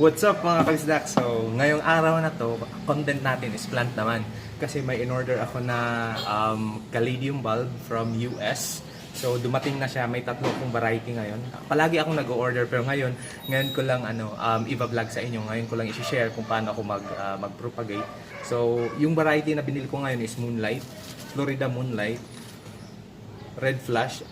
What's up mga kabisdak? So, ngayong araw na to, content natin is plant naman. Kasi may in-order ako na caladium bulb from US. So, dumating na siya. May tatlo kong variety ngayon. Palagi akong nag-order pero ngayon ko lang i-vlog sa inyo. Ngayon ko lang i-share kung paano ako mag-propagate. So, yung variety na binili ko ngayon is Moonlight, Florida Moonlight, Red Flash,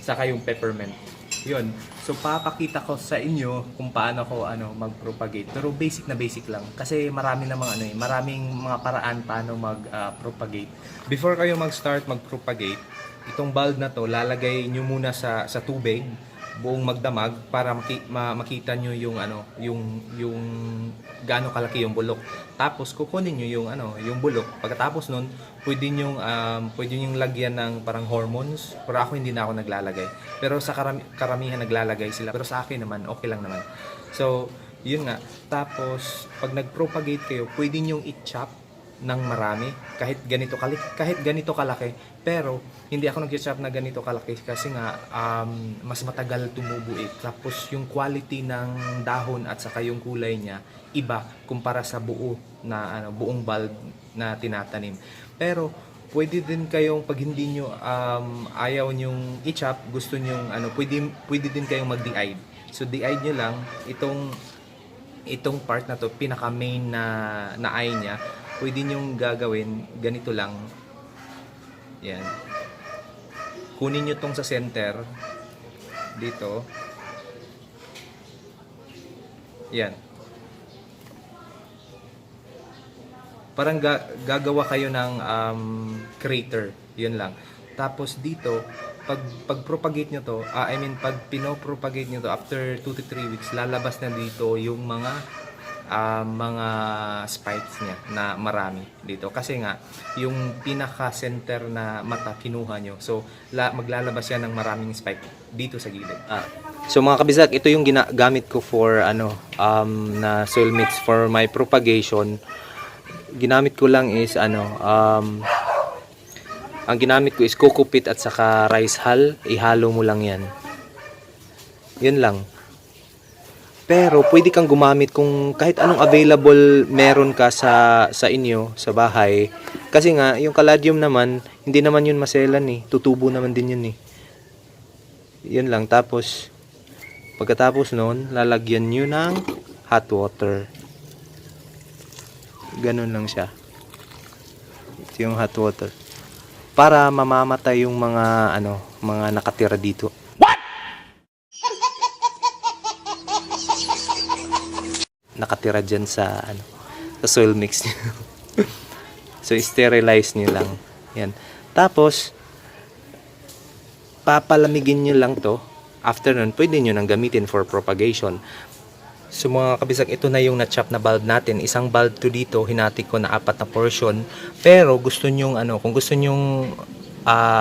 saka yung Peppermint. Yun. So papakita ko sa inyo kung paano ko mag-propagate. Pero basic lang kasi maraming mga paraan paano mag-propagate. Before kayo mag-start mag-propagate, itong bulb na to lalagay niyo muna sa tubig buong magdamag para makita niyo yung gaano kalaki yung bulok. Tapos kukunin niyo yung bulok. Pagkatapos nun, pwede niyo lagyan ng parang hormones. Pero ako hindi na ako naglalagay. Pero sa karamihan naglalagay sila. Pero sa akin naman okay lang naman. So, yun nga. Tapos pag nag-propagate kayo, pwede niyo i-chop ng marami kahit ganito kalaki, pero hindi ako nag-chop na ganito kalaki kasi nga mas matagal tumubo tapos yung quality ng dahon at saka yung kulay niya iba kumpara sa buong bulb na tinatanim. Pero pwede din kayong pag hindi nyo ayaw nyong i-chop, gusto nyong pwede din kayong mag-de-ide. So de-ide nyo lang itong part na to, pinaka main na eye niya. Pwede nyong gagawin ganito lang. Yan. Kunin nyo tong sa center dito. Yan. Parang gagawa kayo ng crater. Yun lang. Tapos dito, pag propagate nyo to, pag pinopropagate nyo to, after 2 to 3 weeks, lalabas na dito yung mga spikes niya na marami dito. Kasi nga, yung pinaka-center na mata kinuha nyo. So, maglalabas yan ng maraming spike dito sa gilid. So mga kabisag, ito yung ginagamit ko for na soil mix for my propagation. Ginamit ko lang is ang ginamit ko is coco peat at saka rice hull. Ihalo mo lang yan. Yun lang. Pero pwede kang gumamit kung kahit anong available meron ka sa inyo, sa bahay. Kasi nga, yung caladium naman, hindi naman yun maselan tutubo naman din yun Yun lang. Tapos, pagkatapos nun, lalagyan nyo ng hot water. Ganun lang siya. Ito yung hot water. Para mamamatay yung mga nakatira dito. Nakatira dyan sa soil mix niyo. So sterilize niyo lang yan. Tapos papalamigin niyo lang to. After nun pwede niyo nang gamitin for propagation. So mga kabisag, ito na yung na-chop na bulb natin. Isang bulb to dito, hinati ko na 4 na portion. Pero gusto niyo kung gusto niyo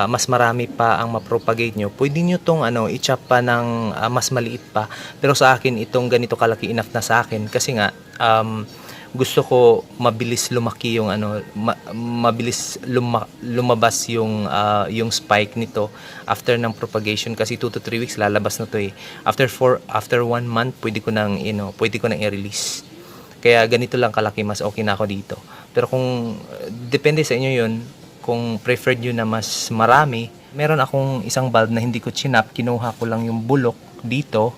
mas marami pa ang ma-propagate nyo, pwede nyo tong i-chop pa ng mas maliit pa. Pero sa akin, itong ganito kalaki enough na sa akin. Kasi nga, gusto ko mabilis lumaki yung mabilis lumabas yung spike nito after ng propagation. Kasi 2 to 3 weeks lalabas na to After 1 month, pwede ko nang i-release. Kaya ganito lang kalaki, mas okay na ako dito. Pero kung depende sa inyo yun, kung preferred nyo na mas marami, meron akong isang bulb na hindi ko chinap, kinuha ko lang yung bulok dito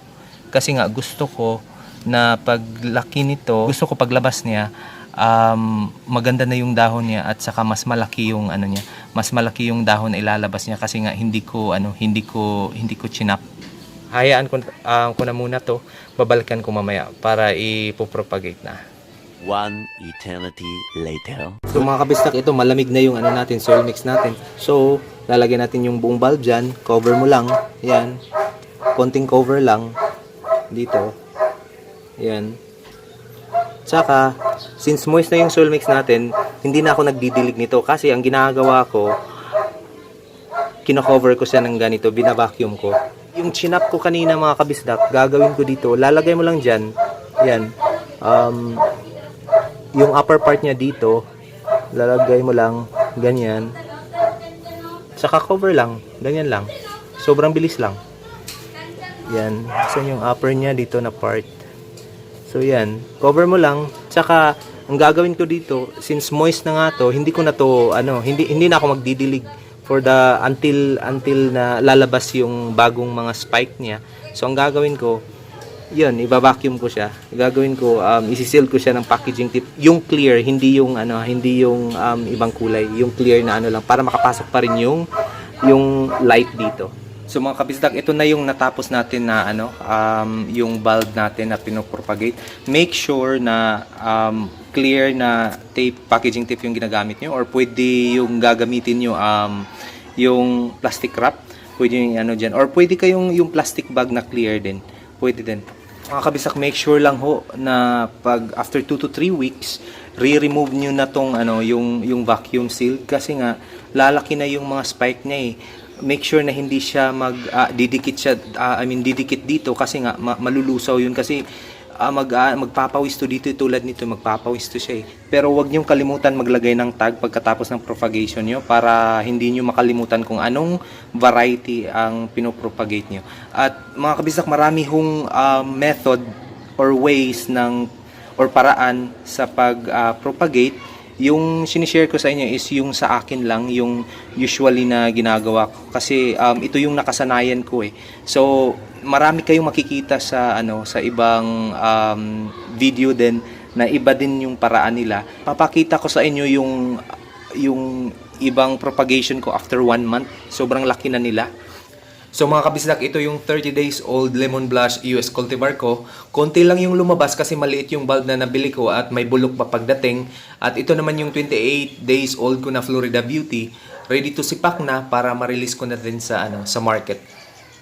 kasi nga gusto ko na paglaki nito, gusto ko paglabas niya maganda na yung dahon niya at saka mas malaki yung mas malaki yung dahon na ilalabas niya kasi nga hindi ko chinap. Hayaan ko na muna to, babalikan ko mamaya para ipopropagate na. One eternity later. So mga kabistak, ito malamig na yung soil mix natin. So, lalagyan natin yung buong bulb dyan. Cover mo lang. Yan. Konting cover lang. Dito. Yan. Tsaka, since moist na yung soil mix natin, hindi na ako nagdidilig nito. Kasi ang ginagawa ko, kino-cover ko siya ng ganito. Bina-vacuum ko. Yung chinap ko kanina mga kabistak, gagawin ko dito. Lalagay mo lang dyan. Yan. Yung upper part niya dito, lalagay mo lang ganyan. Saka cover lang, ganyan lang. Sobrang bilis lang. Yan, saan yung upper niya dito na part. So yan, cover mo lang. Tsaka ang gagawin ko dito, since moist na nga to, hindi ko na to hindi na ako magdidilig for the until na lalabas yung bagong mga spike niya. So ang gagawin ko, yun, iba-vacuum ko siya. Gagawin ko, isi-seal ko siya ng packaging tape. Yung clear, hindi yung ibang kulay, yung clear na lang para makapasok pa rin yung light dito. So mga kabisdak, ito na yung natapos natin na yung bulb natin na pinopropagate. Make sure na clear na tape, packaging tape yung ginagamit nyo, or pwede yung gagamitin nyo yung plastic wrap, pwede yung dyan, or pwede kayong yung plastic bag na clear din, pwede din. Mga kabisdak, make sure lang ho na pag after 2 to 3 weeks, re-remove nyo na tong yung vacuum seal, kasi nga lalaki na yung mga spike niya eh. Make sure na hindi siya didikit dito, kasi nga malulusaw yun, kasi magpapawis to dito, tulad nito magpapawis to siya eh. Pero wag niyong kalimutan maglagay ng tag pagkatapos ng propagation nyo, para hindi niyo makalimutan kung anong variety ang pinopropagate nyo. At mga kabisdak, marami hong method or ways or paraan sa pag-propagate. Yung sinishare ko sa inyo is yung sa akin lang, yung usually na ginagawa ko, kasi ito yung nakasanayan ko eh. So marami kayong makikita sa ibang video din na iba din yung paraan nila. Papakita ko sa inyo yung ibang propagation ko after 1 month. Sobrang laki na nila. So mga kabisdak, ito yung 30 days old Lemon Blush US cultivar ko. Konti lang yung lumabas kasi maliit yung bulb na nabili ko at may bulok pa pagdating. At ito naman yung 28 days old ko na Florida Beauty. Ready to sipak na para ma-release ko na din sa market.